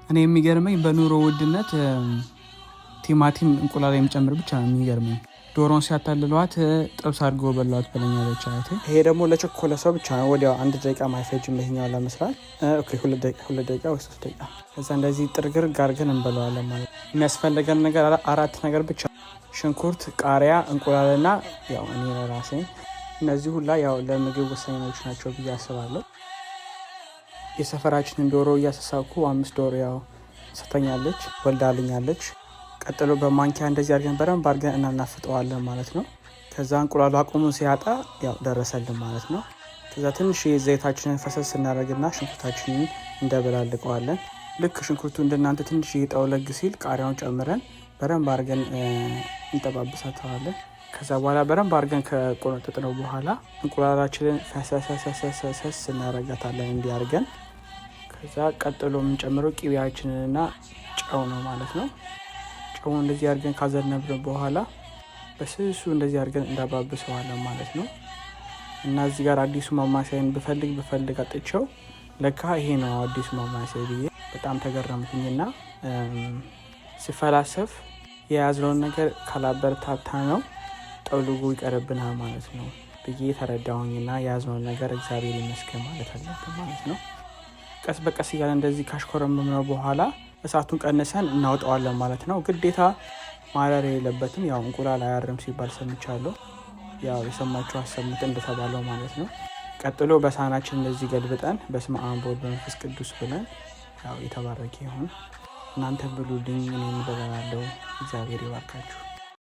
እኔ የሚገርመኝ በኑሮ ውድነት ቲማቲም እንቁላል የሚጨምር ብቻ ነው የሚገርመኝ። ዶሮን ሲያታልሏት ጥብስ አድርገው በሏት ብለኛለች አያቴ። ይሄ ደግሞ ለቸኮለ ሰው ብቻ ነው። ወዲያው 1 ደቂቃ ማይፈጅም ይሄኛው ለመስራት። ኦኬ 2 ደቂቃ ወይ 3 ደቂቃ። ከዛ እንደዚህ ጥርግር ጋርገን እንበለዋለን ማለት ነው። የሚያስፈልገን ነገር 4 ነገር ብቻ፣ ሽንኩርት፣ ቃሪያ፣ እንቁላልና ያው እኔ ለራሴ እነዚህ ሁላ ያው ለምግብ ወሳኞች ናቸው ብዬ አስባለሁ። የሰፈራችንን ዶሮ እያሰሳኩ 5 ዶሮ ያው ሰተኛለች ወልዳልኛለች። ቀጥሎ በማንኪያ እንደዚህ አድርገን በደንብ አድርገን እናናፍጠዋለን ማለት ነው። ከዛ እንቁላሉ አቁሙን ሲያጣ ያው ደረሰልን ማለት ነው። ከዛ ትንሽ ዘይታችንን ፈሰስ እናደርግና ሽንኩርታችንን እንደበላልቀዋለን። ልክ ሽንኩርቱ እንደናንተ ትንሽ እየጠወለግ ሲል ቃሪያውን ጨምረን በደንብ አድርገን እንጠባብሳተዋለን። ከዛ በኋላ በደንብ አድርገን ከቆነጠጥነው በኋላ እንቁላላችንን ፈሰስ እናደርጋታለን እንዲያርገን። ከዛ ቀጥሎ የምንጨምረው ቅቤያችንንና ጨው ነው ማለት ነው። ጨው እንደዚህ አድርገን ካዘነብን በኋላ በስሱ እንደዚህ አድርገን እንዳባብሰዋለን ማለት ነው። እና እዚህ ጋር አዲሱ ማማሰያን ብፈልግ አጥቼው ለካ ይሄ ነው አዲሱ ማማሰያ ብዬ በጣም ተገረምኩኝና ሲፈላሰፍ የያዝነውን ነገር ካላበረታታ ነው ጠውልጎ ይቀርብናል ማለት ነው ብዬ ተረዳሁኝና የያዝነውን ነገር እግዚአብሔር ይመስገን ማለት አለብን ማለት ነው። ቀስ በቀስ እያለ እንደዚህ ካሽኮረመምነው በኋላ እሳቱን ቀንሰን እናውጣዋለን ማለት ነው። ግዴታ ማረር የለበትም። ያው እንቁላል አያርም ሲባል ሰምቻለሁ። ያው የሰማችሁ አሰሙት እንደተባለው ማለት ነው። ቀጥሎ በሳህናችን እንደዚህ ገልብጠን በስመ አብ ወወልድ ወመንፈስ ቅዱስ ብለን ያው የተባረከ ይሁን። እናንተ ብሉልኝ እኔም እበላለሁ። እግዚአብሔር ይባርካችሁ።